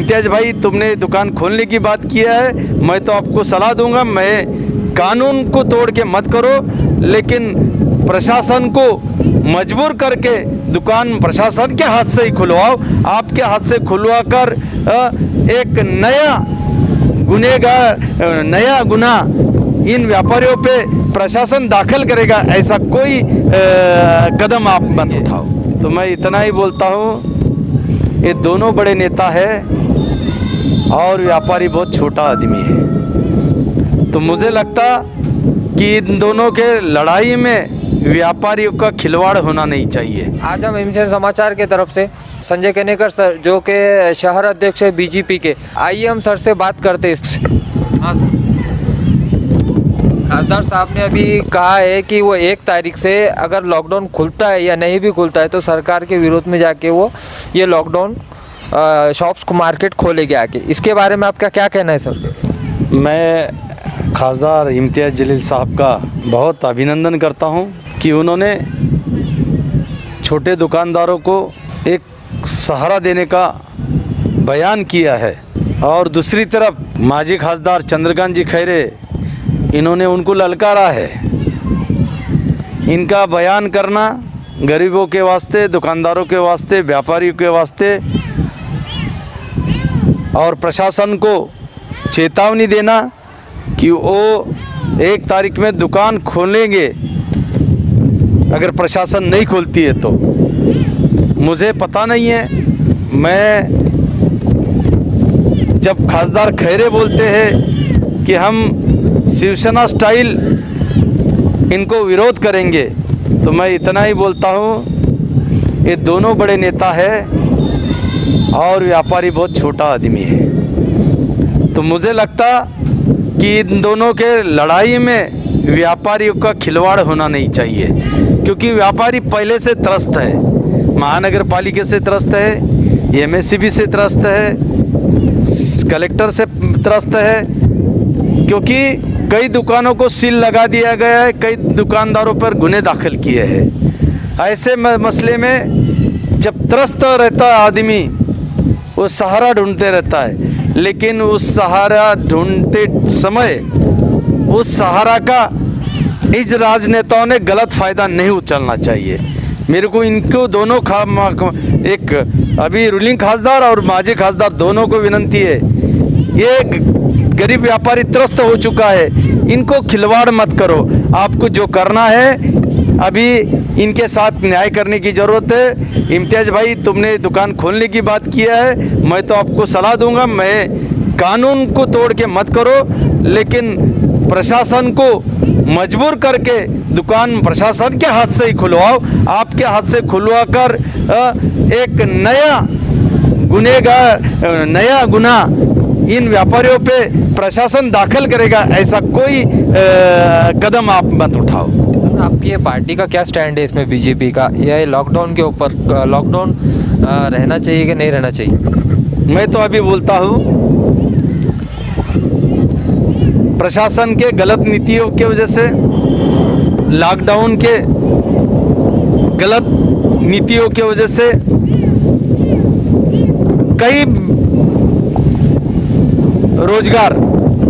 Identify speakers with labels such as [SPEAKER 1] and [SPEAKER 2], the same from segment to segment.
[SPEAKER 1] इम्तियाज भाई, तुमने दुकान खोलने की बात किया है, मैं तो आपको सलाह दूंगा, मैं कानून को तोड़ के मत करो, लेकिन प्रशासन को मजबूर करके दुकान प्रशासन के हाथ से ही खुलवाओ। आपके हाथ से खुलवा कर एक नया गुनाह इन व्यापारियों पे प्रशासन दाखिल करेगा, ऐसा कोई कदम आप मत उठाओ। तो मैं इतना ही बोलता हूँ, ये दोनों बड़े नेता है और व्यापारी बहुत छोटा आदमी है। तो मुझे लगता कि इन दोनों के लड़ाई में व्यापारियों का खिलवाड़ होना नहीं चाहिए।
[SPEAKER 2] आज हम हिमसेन समाचार के तरफ से संजय केनेकर सर, जो कि शहर अध्यक्ष है बीजेपी के, आइए हम सर से बात करते हैं। हाँ सर, खासदार साहब ने अभी कहा है कि वो 1 तारीख से अगर लॉकडाउन खुलता है या नहीं भी खुलता है तो सरकार के विरोध में जाके वो ये लॉकडाउन शॉप्स को मार्केट खोलेंगे आके। इसके बारे में आपका क्या कहना है सर?
[SPEAKER 1] मैं खासदार इम्तियाज जलील साहब का बहुत अभिनंदन करता हूं कि उन्होंने छोटे दुकानदारों को एक सहारा देने का बयान किया है। और दूसरी तरफ माजी खासदार चंद्रकांत जी खैरे, इन्होंने उनको ललकारा है। इनका बयान करना गरीबों के वास्ते, दुकानदारों के वास्ते, व्यापारियों के वास्ते और प्रशासन को चेतावनी देना कि वो 1 तारीख में दुकान खोलेंगे अगर प्रशासन नहीं खोलती है तो। मुझे पता नहीं है, मैं जब खासदार खैरे बोलते हैं कि हम शिवसेना स्टाइल इनको विरोध करेंगे, तो मैं इतना ही बोलता हूँ, ये दोनों बड़े नेता है और व्यापारी बहुत छोटा आदमी है। तो मुझे लगता कि इन दोनों के लड़ाई में व्यापारियों का खिलवाड़ होना नहीं चाहिए, क्योंकि व्यापारी पहले से त्रस्त है, महानगर पालिका से त्रस्त है, एमएससीबी से त्रस्त है, कलेक्टर से त्रस्त है, क्योंकि कई दुकानों को सील लगा दिया गया है, कई दुकानदारों पर गुने दाखिल किए हैं। ऐसे मसले में जब त्रस्त रहता है आदमी, वो सहारा ढूंढते रहता है, लेकिन उस सहारा ढूंढते समय उस सहारा का इस राजनेताओं ने गलत फ़ायदा नहीं उछलना चाहिए। मेरे को इनको दोनों एक अभी रूलिंग खासदार और माजी खासदार दोनों को विनती है, ये गरीब व्यापारी त्रस्त हो चुका है, इनको खिलवाड़ मत करो। आपको जो करना है अभी इनके साथ न्याय करने की ज़रूरत है। इम्तियाज भाई, तुमने दुकान खोलने की बात किया है, मैं तो आपको सलाह दूंगा, मैं कानून को तोड़ के मत करो, लेकिन प्रशासन को मजबूर करके दुकान प्रशासन के हाथ से ही खुलवाओ। आपके हाथ से खुलवा कर एक नया गुनाह इन व्यापारियों पे प्रशासन दाखिल करेगा, ऐसा कोई कदम आप मत उठाओ।
[SPEAKER 2] आपकी ये पार्टी का क्या स्टैंड है इसमें, बीजेपी का, या लॉकडाउन के ऊपर? लॉकडाउन रहना चाहिए कि नहीं रहना चाहिए?
[SPEAKER 1] मैं तो अभी बोलता हूँ, प्रशासन के गलत नीतियों की वजह से, लॉकडाउन के गलत नीतियों की वजह से कई रोजगार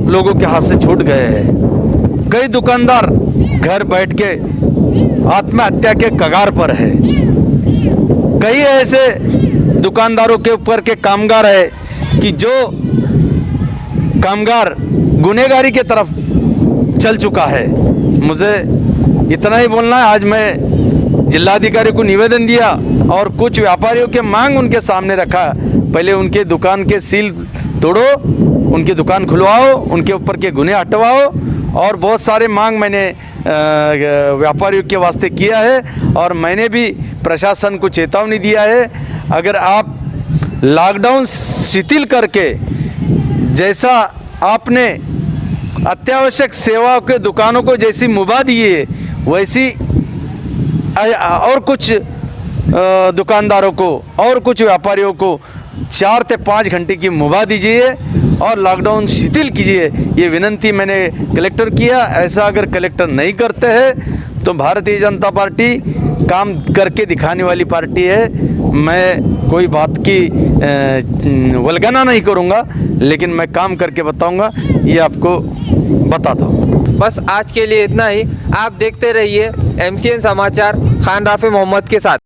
[SPEAKER 1] लोगों के हाथ से छूट गए हैं। कई दुकानदार घर बैठ के आत्महत्या के कगार पर है। कई ऐसे दुकानदारों के ऊपर के कामगार है कि जो कामगार गुनहगारी के तरफ चल चुका है। मुझे इतना ही बोलना है। आज मैं जिलाधिकारी को निवेदन दिया और कुछ व्यापारियों के मांग उनके सामने रखा। पहले उनके दुकान के सील तोड़ो, उनकी दुकान खुलवाओ, उनके ऊपर के गुने हटवाओ, और बहुत सारे मांग मैंने व्यापारियों के वास्ते किया है। और मैंने भी प्रशासन को चेतावनी दिया है, अगर आप लॉकडाउन शिथिल करके, जैसा आपने अत्यावश्यक सेवाओं के दुकानों को जैसी मुबा दिए, वैसी और कुछ दुकानदारों को और कुछ व्यापारियों को 4 से 5 घंटे की मुबा दीजिए और लॉकडाउन शिथिल कीजिए। ये विनती मैंने कलेक्टर किया। ऐसा अगर कलेक्टर नहीं करते हैं तो भारतीय जनता पार्टी काम करके दिखाने वाली पार्टी है। मैं कोई बात की वल्गना नहीं करूँगा, लेकिन मैं काम करके बताऊँगा, ये आपको बताता हूँ।
[SPEAKER 2] बस आज के लिए इतना ही। आप देखते रहिए MCN समाचार खान राफी मोहम्मद के साथ।